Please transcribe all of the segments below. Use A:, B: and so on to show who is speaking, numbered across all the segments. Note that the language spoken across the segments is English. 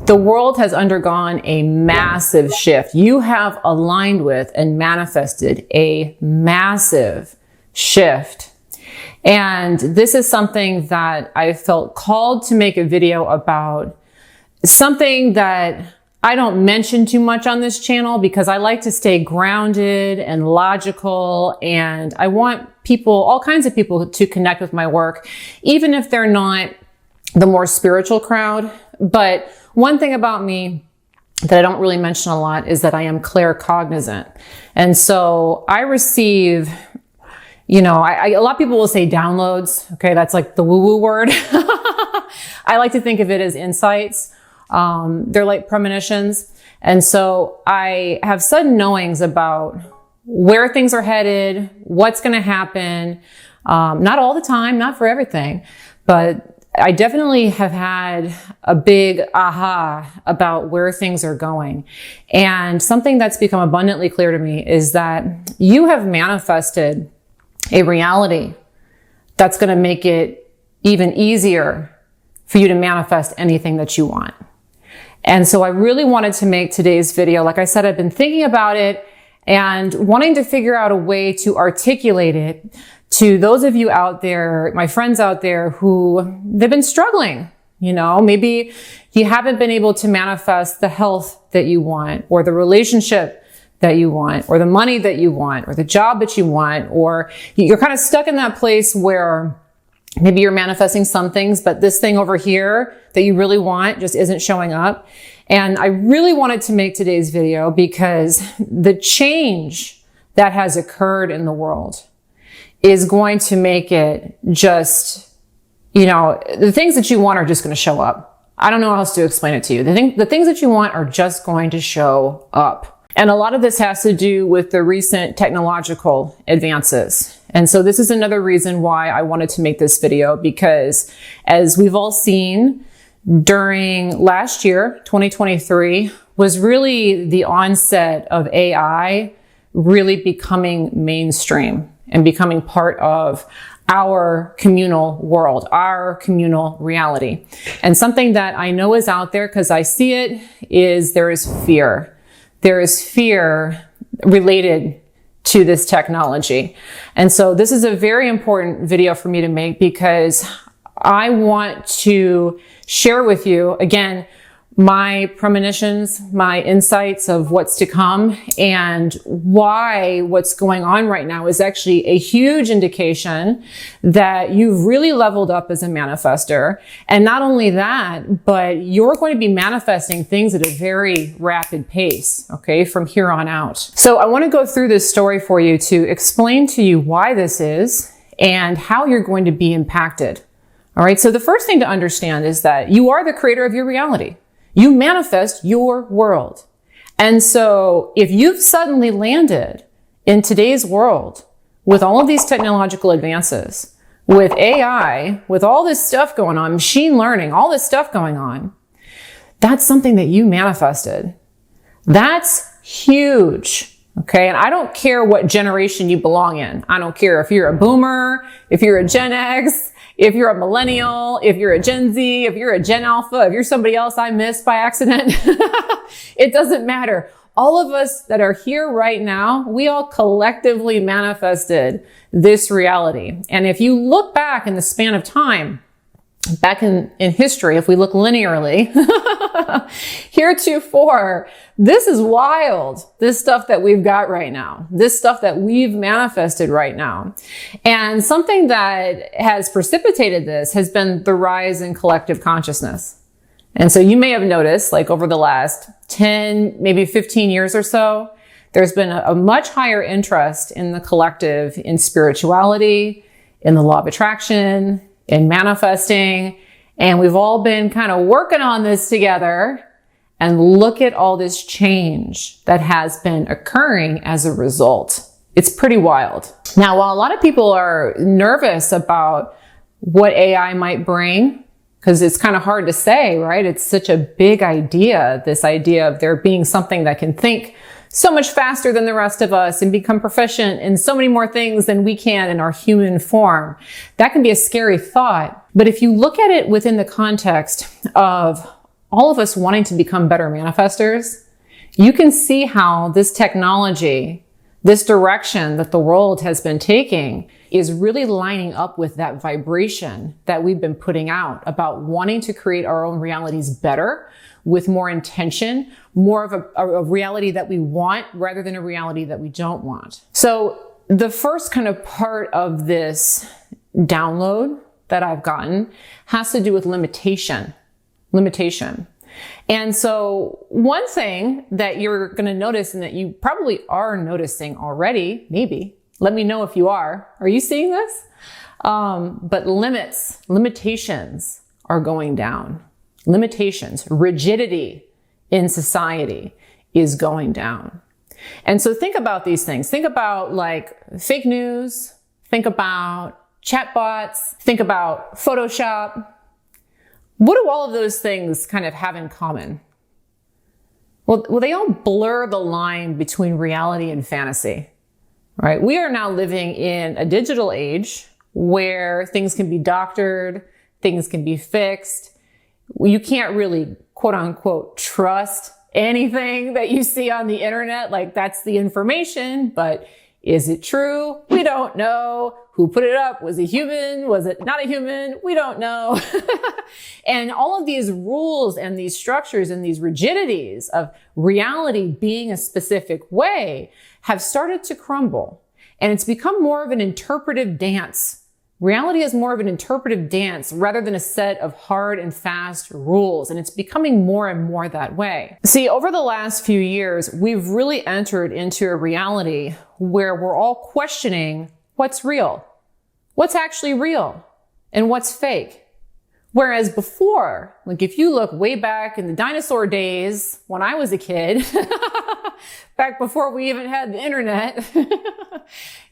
A: The world has undergone a massive shift. You have aligned with and manifested a massive shift. And this is something that I felt called to make a video about, something that I don't mention too much on this channel because I like to stay grounded and logical, and I want people, all kinds of people, to connect with my work, even if they're not the more spiritual crowd. But one thing about me that I don't really mention a lot is that I am claircognizant. And so I receive, a lot of people will say downloads. Okay. That's like the woo-woo word. I like to think of it as insights. They're like premonitions. And so I have sudden knowings about where things are headed, what's going to happen. Not all the time, not for everything, but I definitely have had a big aha about where things are going. And something that's become abundantly clear to me is that you have manifested a reality that's going to make it even easier for you to manifest anything that you want. And so I really wanted to make today's video. Like I said, I've been thinking about it and wanting to figure out a way to articulate it to those of you out there, my friends out there, who they've been struggling. Maybe you haven't been able to manifest the health that you want, or the relationship that you want, or the money that you want, or the job that you want, or you're kind of stuck in that place where maybe you're manifesting some things, but this thing over here that you really want just isn't showing up. And I really wanted to make today's video because the change that has occurred in the world is going to make it just, the things that you want are just going to show up. I don't know how else to explain it to you. The things that you want are just going to show up. And a lot of this has to do with the recent technological advances. And so this is another reason why I wanted to make this video, because as we've all seen, during last year, 2023, was really the onset of AI really becoming mainstream and becoming part of our communal world, our communal reality. And something that I know is out there, because I see it, is there is fear. There is fear related to this technology. And so this is a very important video for me to make, because I want to share with you, again, my premonitions, my insights of what's to come, and why what's going on right now is actually a huge indication that you've really leveled up as a manifester. And not only that, but you're going to be manifesting things at a very rapid pace, okay, from here on out. So I want to go through this story for you to explain to you why this is and how you're going to be impacted. All right. So the first thing to understand is that you are the creator of your reality. You manifest your world. And so if you've suddenly landed in today's world with all of these technological advances, with AI, with all this stuff going on, machine learning, all this stuff going on, that's something that you manifested. That's huge. Okay. And I don't care what generation you belong in. I don't care if you're a boomer, if you're a Gen X, if you're a millennial, if you're a Gen Z, if you're a Gen Alpha, if you're somebody else I missed by accident, it doesn't matter. All of us that are here right now, we all collectively manifested this reality. And if you look back in the span of time, back in history, if we look linearly, heretofore, this is wild. This stuff that we've got right now, this stuff that we've manifested right now. And something that has precipitated this has been the rise in collective consciousness. And so you may have noticed, like over the last 10, maybe 15 years or so, there's been a much higher interest in the collective, in spirituality, in the law of attraction, in manifesting. And we've all been kind of working on this together. And look at all this change that has been occurring as a result. It's pretty wild. Now, while a lot of people are nervous about what AI might bring, because it's kind of hard to say, right? It's such a big idea, this idea of there being something that can think so much faster than the rest of us and become proficient in so many more things than we can in our human form. That can be a scary thought. But if you look at it within the context of all of us wanting to become better manifestors, you can see how this technology, this direction that the world has been taking is really lining up with that vibration that we've been putting out about wanting to create our own realities better, with more intention, more of a reality that we want rather than a reality that we don't want. So the first kind of part of this download that I've gotten has to do with limitation. And so one thing that you're going to notice, and that you probably are noticing already, maybe, let me know if you are. Are you seeing this? But limitations are going down. Limitations, rigidity in society is going down. And so think about these things. Think about like fake news. Think about chatbots. Think about Photoshop. What do all of those things kind of have in common? Well, they all blur the line between reality and fantasy, right? We are now living in a digital age where things can be doctored, things can be fixed. You can't really, quote unquote, trust anything that you see on the internet. Like, that's the information, but is it true? We don't know. Who put it up? Was it human? Was it not a human? We don't know. And all of these rules and these structures and these rigidities of reality being a specific way have started to crumble. And it's become more of an interpretive dance. Reality is more of an interpretive dance rather than a set of hard and fast rules. And it's becoming more and more that way. See, over the last few years, we've really entered into a reality where we're all questioning what's real, what's actually real, and what's fake. Whereas before, like if you look way back in the dinosaur days when I was a kid, back before we even had the internet,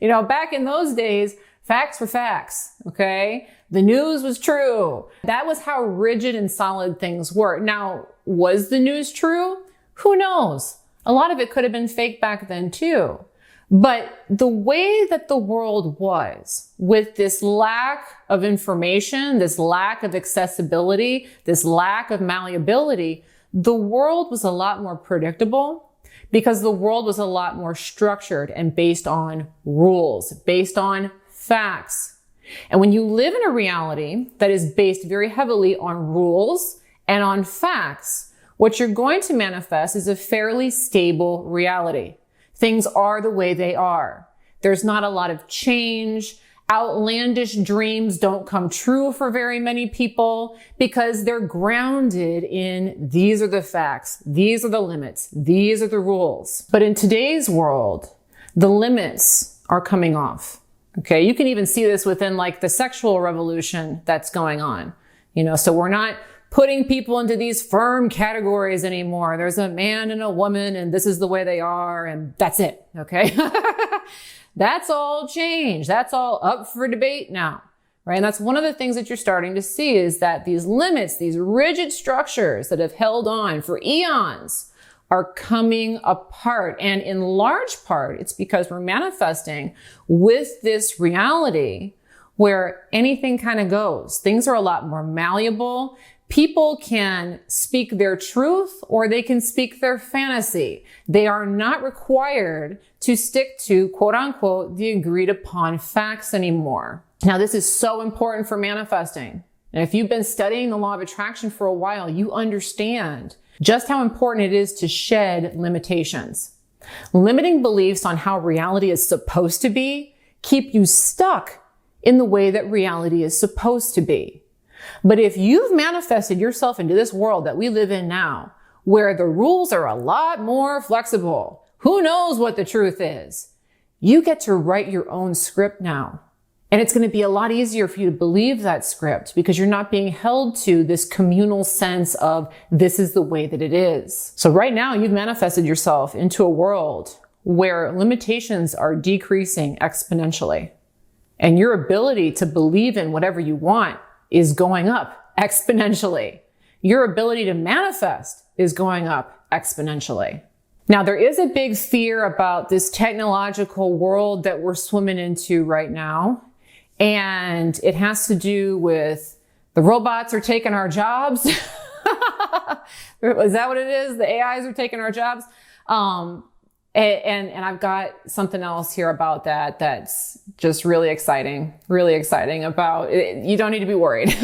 A: back in those days, facts were facts, okay? The news was true. That was how rigid and solid things were. Now, was the news true? Who knows? A lot of it could have been fake back then too. But the way that the world was, with this lack of information, this lack of accessibility, this lack of malleability, the world was a lot more predictable because the world was a lot more structured and based on rules, based on facts. And when you live in a reality that is based very heavily on rules and on facts, what you're going to manifest is a fairly stable reality. Things are the way they are. There's not a lot of change. Outlandish dreams don't come true for very many people because they're grounded in these are the facts, these are the limits, these are the rules. But in today's world, the limits are coming off. Okay, you can even see this within like the sexual revolution that's going on. So we're not putting people into these firm categories anymore. There's a man and a woman and this is the way they are and that's it. Okay. That's all changed. That's all up for debate now. Right. And that's one of the things that you're starting to see is that these limits, these rigid structures that have held on for eons are coming apart. And in large part, it's because we're manifesting with this reality where anything kind of goes. Things are a lot more malleable. People can speak their truth or they can speak their fantasy. They are not required to stick to, quote unquote, the agreed upon facts anymore. Now, this is so important for manifesting. And if you've been studying the law of attraction for a while, you understand just how important it is to shed limitations. Limiting beliefs on how reality is supposed to be keep you stuck in the way that reality is supposed to be. But if you've manifested yourself into this world that we live in now, where the rules are a lot more flexible, who knows what the truth is, you get to write your own script now. And it's going to be a lot easier for you to believe that script because you're not being held to this communal sense of this is the way that it is. So right now you've manifested yourself into a world where limitations are decreasing exponentially. And your ability to believe in whatever you want is going up exponentially. Your ability to manifest is going up exponentially. Now, there is a big fear about this technological world that we're swimming into right now. And it has to do with the robots are taking our jobs. Is that what it is? The AIs are taking our jobs. And I've got something else here about that that's just really exciting about it. You don't need to be worried.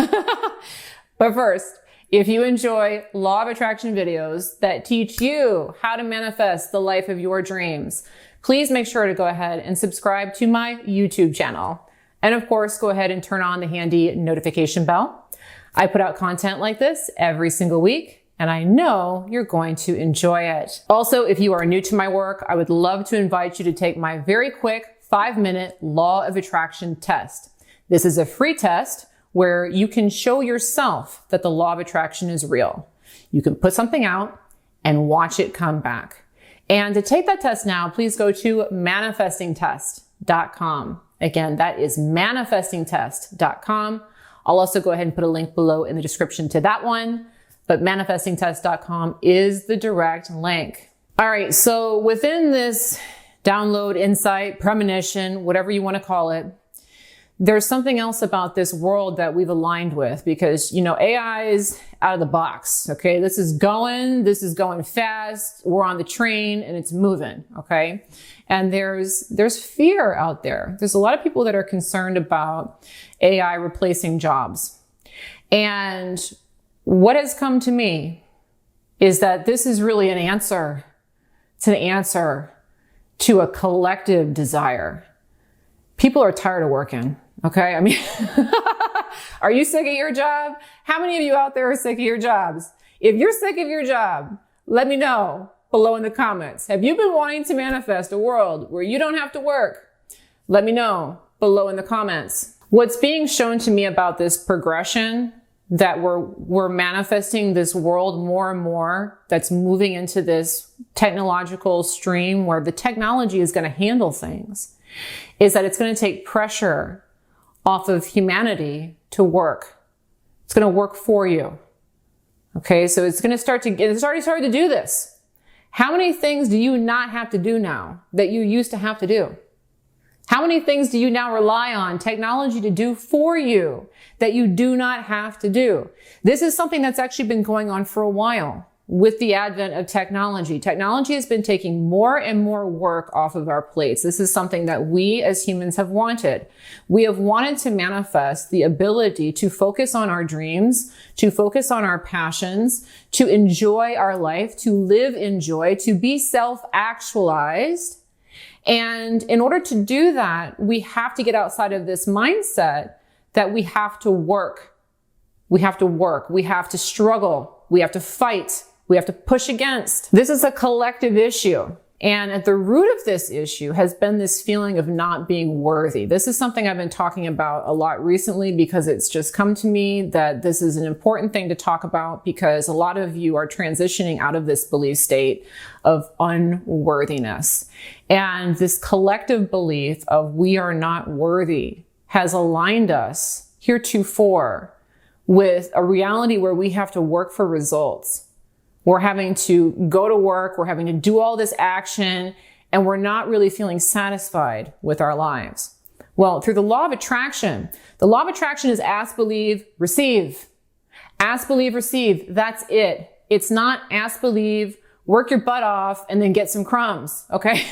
A: But first, if you enjoy law of attraction videos that teach you how to manifest the life of your dreams, please make sure to go ahead and subscribe to my YouTube channel. And of course, go ahead and turn on the handy notification bell. I put out content like this every single week, and I know you're going to enjoy it. Also, if you are new to my work, I would love to invite you to take my very quick 5-minute law of attraction test. This is a free test where you can show yourself that the law of attraction is real. You can put something out and watch it come back. And to take that test now, please go to manifestingtest.com. Again, that is manifestingtest.com. I'll also go ahead and put a link below in the description to that one, but manifestingtest.com is the direct link. All right, so within this download, insight, premonition, whatever you want to call it, there's something else about this world that we've aligned with because, AI is out of the box, okay? This is going fast. We're on the train and it's moving, okay? And there's fear out there. There's a lot of people that are concerned about AI replacing jobs. And what has come to me is that this is really an answer. It's an answer to a collective desire. People are tired of working. Okay. I mean, are you sick of your job? How many of you out there are sick of your jobs? If you're sick of your job, let me know below in the comments. Have you been wanting to manifest a world where you don't have to work? Let me know below in the comments. What's being shown to me about this progression that we're manifesting this world more and more that's moving into this technological stream where the technology is going to handle things is that it's going to take pressure off of humanity to work. It's going to work for you. Okay, so it's already started to do this. How many things do you not have to do now that you used to have to do? How many things do you now rely on technology to do for you that you do not have to do? This is something that's actually been going on for a while. With the advent of technology, technology has been taking more and more work off of our plates. This is something that we as humans have wanted. We have wanted to manifest the ability to focus on our dreams, to focus on our passions, to enjoy our life, to live in joy, to be self-actualized. And in order to do that, we have to get outside of this mindset that we have to work. We have to work. We have to struggle. We have to fight. We have to push against. This is a collective issue. And at the root of this issue has been this feeling of not being worthy. This is something I've been talking about a lot recently because it's just come to me that this is an important thing to talk about because a lot of you are transitioning out of this belief state of unworthiness. And this collective belief of we are not worthy has aligned us heretofore with a reality where we have to work for results. We're having to go to work, we're having to do all this action, and we're not really feeling satisfied with our lives. Well, through the law of attraction is ask, believe, receive. Ask, believe, receive. That's it. It's not ask, believe, work your butt off, and then get some crumbs, okay?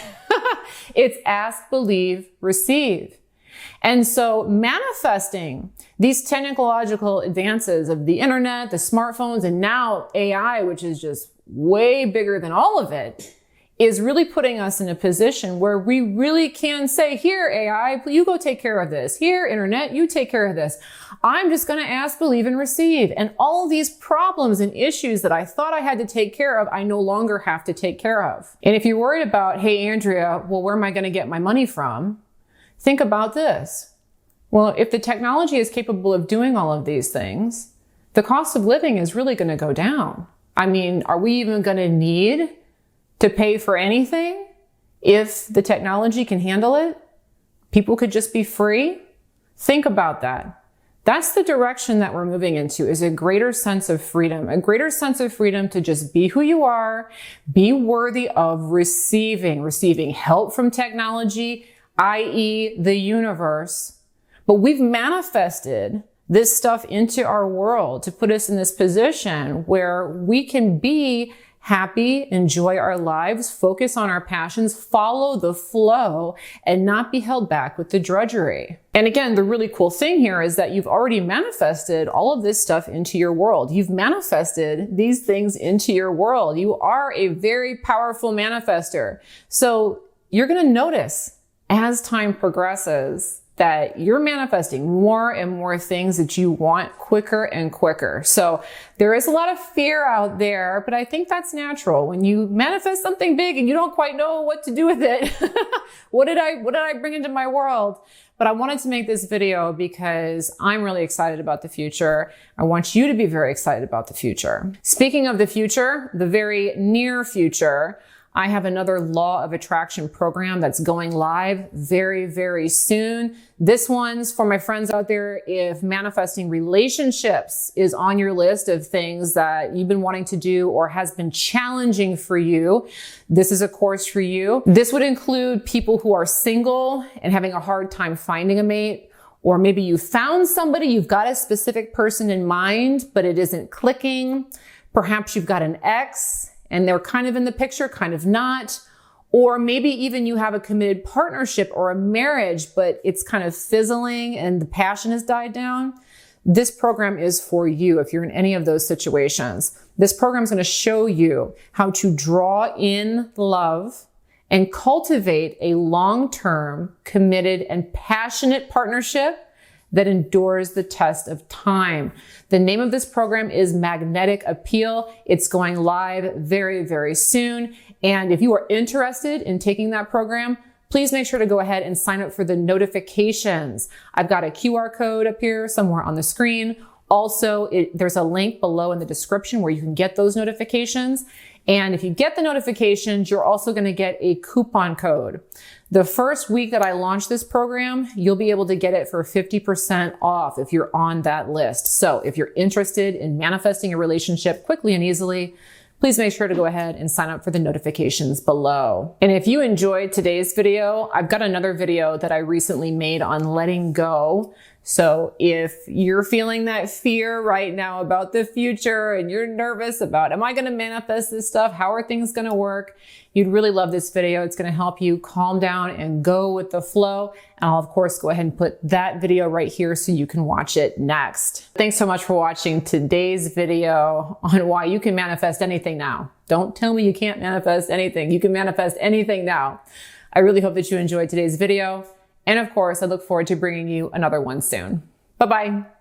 A: It's ask, believe, receive. And so manifesting these technological advances of the internet, the smartphones, and now AI, which is just way bigger than all of it, is really putting us in a position where we really can say, here, AI, you go take care of this. Here, internet, you take care of this. I'm just going to ask, believe, and receive. And all of these problems and issues that I thought I had to take care of, I no longer have to take care of. And if you're worried about, hey, Andrea, well, where am I going to get my money from? Think about this. Well, if the technology is capable of doing all of these things, the cost of living is really going to go down. I mean, are we even going to need to pay for anything if the technology can handle it? People could just be free? Think about that. That's the direction that we're moving into, is a greater sense of freedom to just be who you are, be worthy of receiving help from technology, i.e. the universe. But we've manifested this stuff into our world to put us in this position where we can be happy, enjoy our lives, focus on our passions, follow the flow, and not be held back with the drudgery. And again, the really cool thing here is that you've already manifested all of this stuff into your world. You've manifested these things into your world. You are a very powerful manifester. So you're going to notice as time progresses that you're manifesting more and more things that you want quicker and quicker. So there is a lot of fear out there, but I think that's natural. When you manifest something big and you don't quite know what to do with it, what did I bring into my world? But I wanted to make this video because I'm really excited about the future. I want you to be very excited about the future. Speaking of the future, the very near future, I have another law of attraction program that's going live very, very soon. This one's for my friends out there. If manifesting relationships is on your list of things that you've been wanting to do or has been challenging for you, this is a course for you. This would include people who are single and having a hard time finding a mate, or maybe you found somebody, you've got a specific person in mind, but it isn't clicking. Perhaps you've got an ex and they're kind of in the picture, kind of not. Or maybe even you have a committed partnership or a marriage, but it's kind of fizzling and the passion has died down. This program is for you if you're in any of those situations. This program is going to show you how to draw in love and cultivate a long-term, committed, and passionate partnership that endures the test of time. The name of this program is Magnetic Appeal. It's going live very, very soon. And if you are interested in taking that program, please make sure to go ahead and sign up for the notifications. I've got a QR code up here somewhere on the screen. Also, there's a link below in the description where you can get those notifications. And if you get the notifications, you're also going to get a coupon code. The first week that I launch this program, you'll be able to get it for 50% off if you're on that list. So if you're interested in manifesting a relationship quickly and easily, please make sure to go ahead and sign up for the notifications below. And if you enjoyed today's video, I've got another video that I recently made on letting go. So if you're feeling that fear right now about the future and you're nervous about, am I going to manifest this stuff? How are things going to work? You'd really love this video. It's going to help you calm down and go with the flow. And I'll of course go ahead and put that video right here so you can watch it next. Thanks so much for watching today's video on why you can manifest anything now. Don't tell me you can't manifest anything. You can manifest anything now. I really hope that you enjoyed today's video. And of course, I look forward to bringing you another one soon. Bye-bye.